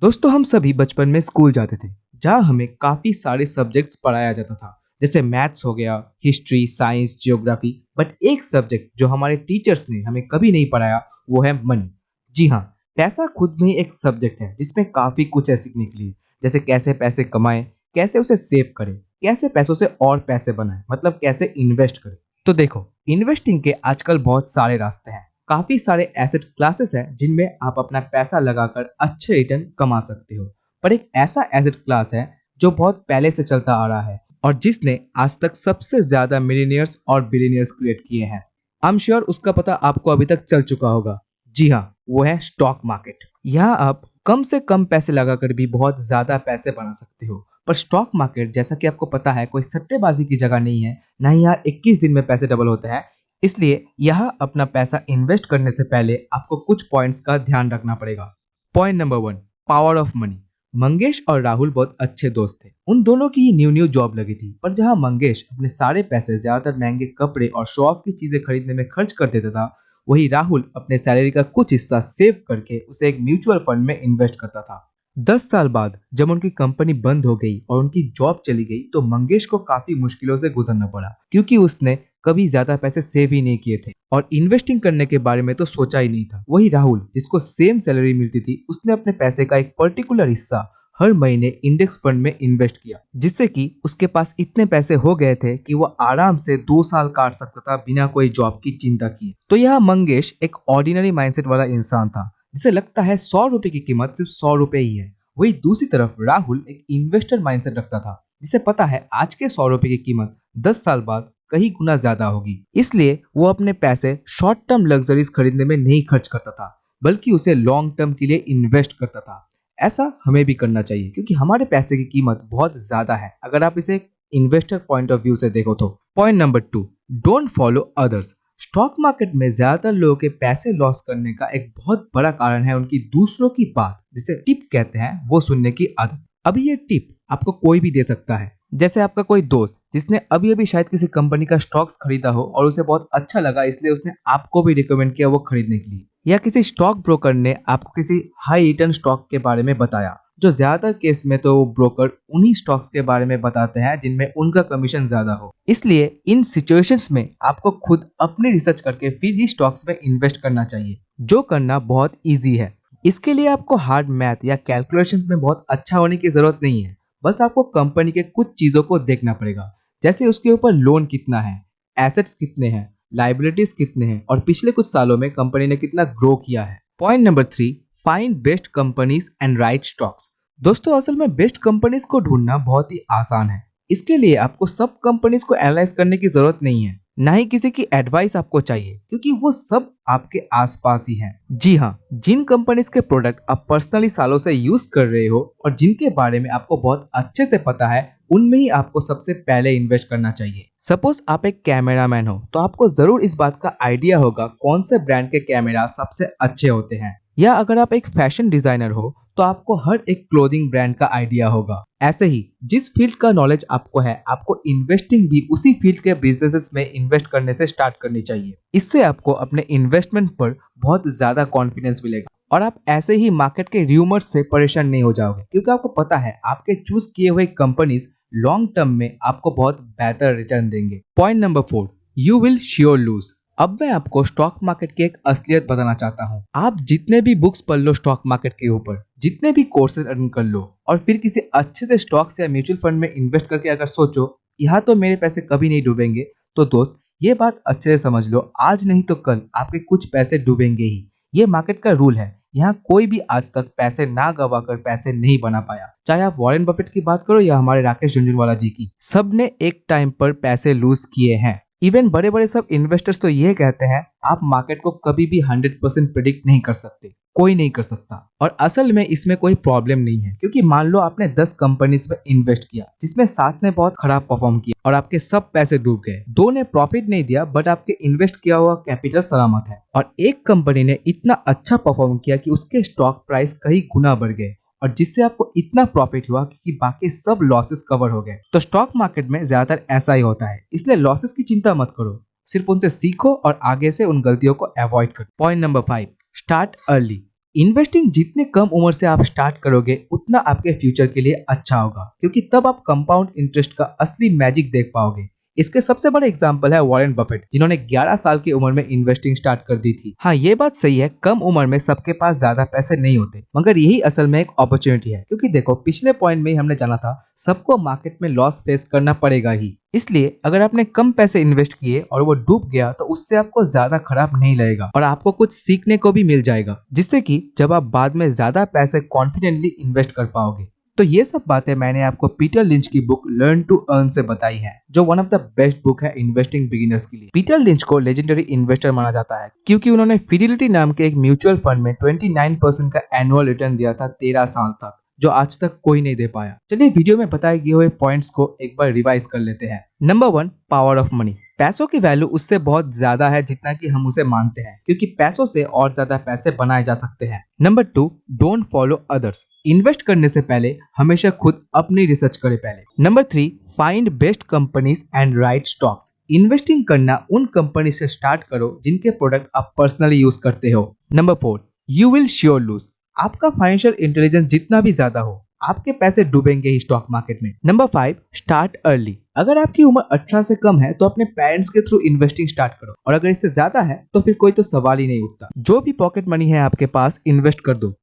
दोस्तों हम सभी बचपन में स्कूल जाते थे जहाँ हमें काफी सारे सब्जेक्ट्स पढ़ाया जाता था। जैसे मैथ्स हो गया, हिस्ट्री, साइंस, जियोग्राफी। बट एक सब्जेक्ट जो हमारे टीचर्स ने हमें कभी नहीं पढ़ाया वो है मनी। जी हाँ, पैसा खुद में ही एक सब्जेक्ट है जिसमें काफी कुछ है सीखने के लिए। जैसे कैसे पैसे कमाएं, कैसे उसे सेव करें, कैसे पैसों से और पैसे बनाएं, मतलब कैसे इन्वेस्ट करें। तो देखो, इन्वेस्टिंग के आजकल बहुत सारे रास्ते हैं। काफी सारे एसेट क्लासेस हैं जिनमें आप अपना पैसा लगाकर अच्छे रिटर्न कमा सकते हो। पर एक ऐसा एसेट क्लास है जो बहुत पहले से चलता आ रहा है और जिसने आज तक सबसे ज्यादा मिलीनियर्स और बिलीनियर्स क्रिएट किए हैं। आई एम श्योर उसका पता आपको अभी तक चल चुका होगा। जी हाँ, वो है स्टॉक मार्केट। यहाँ आप कम से कम पैसे लगाकर भी बहुत ज्यादा पैसे बना सकते हो। पर स्टॉक मार्केट, जैसा कि आपको पता है, कोई सट्टेबाजी की जगह नहीं है। ना ही यहाँ 21 दिन में पैसे डबल होते हैं। इसलिए यहाँ अपना पैसा इन्वेस्ट करने से पहले आपको कुछ पॉइंट्स का ध्यान रखना पड़ेगा। Point number 1, power of money. Mangesh और राहुल बहुत अच्छे दोस्त थे। उन दोनों की ही न्यू न्यू जॉब लगी थी। पर जहाँ मंगेश अपने सारे पैसे ज्यादातर महंगे कपड़े और शो ऑफ की चीजें खरीदने में खर्च कर देता था, वही राहुल अपने सैलरी का कुछ हिस्सा सेव करके उसे एक म्यूचुअल फंड में इन्वेस्ट करता था। 10 साल बाद जब उनकी कंपनी बंद हो गई और उनकी जॉब चली गई तो मंगेश को काफी मुश्किलों से गुजरना पड़ा, क्योंकि उसने कभी ज्यादा पैसे सेव ही नहीं किए थे और इन्वेस्टिंग करने के बारे में तो सोचा ही नहीं था। वही राहुल, जिसको सेम सैलरी मिलती थी, उसने अपने पैसे का एक पर्टिकुलर हिस्सा हर महीने इंडेक्स फंड में इन्वेस्ट किया, जिससे कि उसके पास इतने पैसे हो गए थे कि वो आराम से 2 साल काट सकता था बिना कोई जॉब की चिंता किए। तो यह मंगेश एक ऑर्डिनरी माइंडसेट वाला इंसान था जिसे लगता है 100 रुपए की कीमत सिर्फ 100 रुपए ही है। वही दूसरी तरफ राहुल एक इन्वेस्टर माइंडसेट रखता था जिसे पता है आज के 100 रुपए की कीमत 10 साल बाद कहीं गुना ज्यादा होगी। इसलिए वो अपने पैसे शॉर्ट टर्म लग्जरीज खरीदने में नहीं खर्च करता था, बल्कि उसे लॉन्ग टर्म के लिए इन्वेस्ट करता था। ऐसा हमें भी करना चाहिए क्योंकि हमारे पैसे की कीमत बहुत ज्यादा है अगर आप इसे इन्वेस्टर पॉइंट ऑफ व्यू से देखो तो। Point number 2, don't follow others. Stock market में ज्यादातर लोगों के पैसे लॉस करने का एक बहुत बड़ा कारण है उनकी दूसरों की बात, जिसे टिप कहते हैं, वो सुनने की आदत। अभी ये टिप आपको कोई भी दे सकता है। जैसे आपका कोई दोस्त जिसने अभी अभी शायद किसी कंपनी का स्टॉक्स खरीदा हो और उसे बहुत अच्छा लगा, इसलिए उसने आपको भी रिकमेंड किया वो खरीदने के लिए। या किसी स्टॉक ब्रोकर ने आपको किसी हाई रिटर्न स्टॉक के बारे में बताया, जो ज्यादातर केस में तो ब्रोकर उन्हीं स्टॉक्स के बारे में बताते हैं जिनमें उनका कमीशन ज्यादा हो। इसलिए इन सिचुएशंस में आपको खुद अपनी रिसर्च करके फिर ही स्टॉक्स में इन्वेस्ट करना चाहिए, जो करना बहुत इजी है। इसके लिए आपको हार्ड मैथ या कैलकुलेशन में बहुत अच्छा होने की जरूरत नहीं है। बस आपको कंपनी के कुछ चीजों को देखना पड़ेगा, जैसे उसके ऊपर लोन कितना है, एसेट्स कितने हैं, लाइबिलिटीज कितने हैं और पिछले कुछ सालों में कंपनी ने कितना ग्रो किया है। Point number 3, find best companies and right stocks. दोस्तों असल में बेस्ट कंपनीज को ढूंढना बहुत ही आसान है। इसके लिए आपको सब कंपनीज को एनालाइज करने की जरूरत नहीं है, ना ही किसी की एडवाइस आपको चाहिए, क्योंकि वो सब आपके आसपास ही हैं। जी हाँ, जिन कंपनीज के प्रोडक्ट आप पर्सनली सालों से यूज कर रहे हो और जिनके बारे में आपको बहुत अच्छे से पता है, उनमें ही आपको सबसे पहले इन्वेस्ट करना चाहिए। सपोज आप एक कैमरामैन हो तो आपको जरूर इस बात का आइडिया होगा कौन से ब्रांड के कैमरा सबसे अच्छे होते हैं। या अगर आप एक फैशन डिजाइनर हो तो आपको हर एक क्लोथिंग ब्रांड का आइडिया होगा। ऐसे ही जिस फील्ड का नॉलेज आपको है, आपको इन्वेस्टिंग भी उसी फील्ड के बिजनेसेस में इन्वेस्ट करने से स्टार्ट करनी चाहिए। इससे आपको अपने इन्वेस्टमेंट पर बहुत ज्यादा कॉन्फिडेंस मिलेगा और आप ऐसे ही मार्केट के र्यूमर्स से परेशान नहीं हो जाओगे, क्योंकि आपको पता है आपके चूज किए हुए कंपनीज लॉन्ग टर्म में आपको बहुत बेहतर रिटर्न देंगे। Point number 4, you will sure lose. अब मैं आपको स्टॉक मार्केट की एक असलियत बताना चाहता हूँ। आप जितने भी बुक्स पढ़ लो स्टॉक मार्केट के ऊपर, जितने भी कोर्सेज अर्न कर लो और फिर किसी अच्छे से स्टॉक्स या म्यूचुअल फंड में इन्वेस्ट करके अगर सोचो यहाँ तो मेरे पैसे कभी नहीं डूबेंगे, तो दोस्त ये बात अच्छे से समझ लो, आज नहीं तो कल आपके कुछ पैसे डूबेंगे ही। ये मार्केट का रूल है। यहाँ कोई भी आज तक पैसे ना गवा कर पैसे नहीं बना पाया। चाहे आप वॉरेन बफेट की बात करो या हमारे राकेश झुनझुनवाला जी की, सबने एक टाइम पर पैसे लूज किए हैं। इवन बड़े बड़े सब इन्वेस्टर्स तो ये कहते हैं आप मार्केट को कभी भी 100% प्रिडिक्ट नहीं कर सकते, कोई नहीं कर सकता। और असल में इसमें कोई प्रॉब्लम नहीं है, क्योंकि मान लो आपने 10 कंपनीज में इन्वेस्ट किया जिसमें 7 ने बहुत खराब परफॉर्म किया और आपके सब पैसे डूब गए। 2 ने प्रॉफिट नहीं दिया बट आपके इन्वेस्ट किया हुआ कैपिटल सलामत है। और एक कंपनी ने इतना अच्छा परफॉर्म किया कि उसके स्टॉक प्राइस कई गुना बढ़ गए और जिससे आपको इतना प्रॉफिट हुआ कि बाकी सब लॉसेस कवर हो गए। तो स्टॉक मार्केट में ज्यादातर ऐसा ही होता है, इसलिए लॉसेस की चिंता मत करो, सिर्फ उनसे सीखो और आगे से उन गलतियों को अवॉइड करो। Point number 5, start early. Investing जितने कम उम्र से आप स्टार्ट करोगे उतना आपके फ्यूचर के लिए अच्छा होगा, क्योंकि तब आप कंपाउंड इंटरेस्ट का असली मैजिक देख पाओगे। इसके सबसे बड़े एग्जाम्पल है वॉरेन बफेट, जिन्होंने 11 साल की उम्र में इन्वेस्टिंग स्टार्ट कर दी थी। हाँ, ये बात सही है, कम उम्र में सबके पास ज्यादा पैसे नहीं होते, मगर यही असल में एक अपॉर्चुनिटी है। क्योंकि देखो, पिछले पॉइंट में ही हमने जाना था, सबको मार्केट में लॉस फेस करना पड़ेगा ही। इसलिए अगर आपने कम पैसे इन्वेस्ट किए और वो डूब गया तो उससे आपको ज्यादा खराब नहीं लगेगा और आपको कुछ सीखने को भी मिल जाएगा, जिससे कि जब आप बाद में ज्यादा पैसे कॉन्फिडेंटली इन्वेस्ट कर पाओगे। तो ये सब बातें मैंने आपको पीटर लिंच की बुक लर्न टू अर्न से बताई हैं, जो one of the best book है इन्वेस्टिंग बिगिनर्स के लिए। पीटर लिंच को लेजेंडरी इन्वेस्टर माना जाता है, क्योंकि उन्होंने फिडिलिटी नाम के एक म्यूचुअल फंड में 29% का एनुअल रिटर्न दिया था 13 साल तक, जो आज तक कोई नहीं दे पाया। चलिए वीडियो में बताए गए हुए पॉइंट्स को एक बार रिवाइज कर लेते हैं। Number 1, power of money. पैसों की वैल्यू उससे बहुत ज्यादा है जितना कि हम उसे मानते हैं, क्योंकि पैसों से और ज्यादा पैसे बनाए जा सकते हैं। Number 2, don't follow others. Invest करने से पहले हमेशा खुद अपनी रिसर्च करें पहले। Number 3, find best companies and right stocks. Investing करना उन कंपनी से स्टार्ट करो जिनके प्रोडक्ट आप पर्सनली यूज करते हो। Number 4, you will sure lose. आपका फाइनेंशियल इंटेलिजेंस जितना भी ज्यादा हो, आपके पैसे डूबेंगे ही स्टॉक मार्केट में। Number 5, start early. अगर आपकी उम्र 18 से कम है तो अपने पेरेंट्स के थ्रू इन्वेस्टिंग स्टार्ट करो, और अगर इससे ज्यादा है तो फिर कोई तो सवाल ही नहीं उठता। जो भी पॉकेट मनी है आपके पास, इन्वेस्ट कर दो।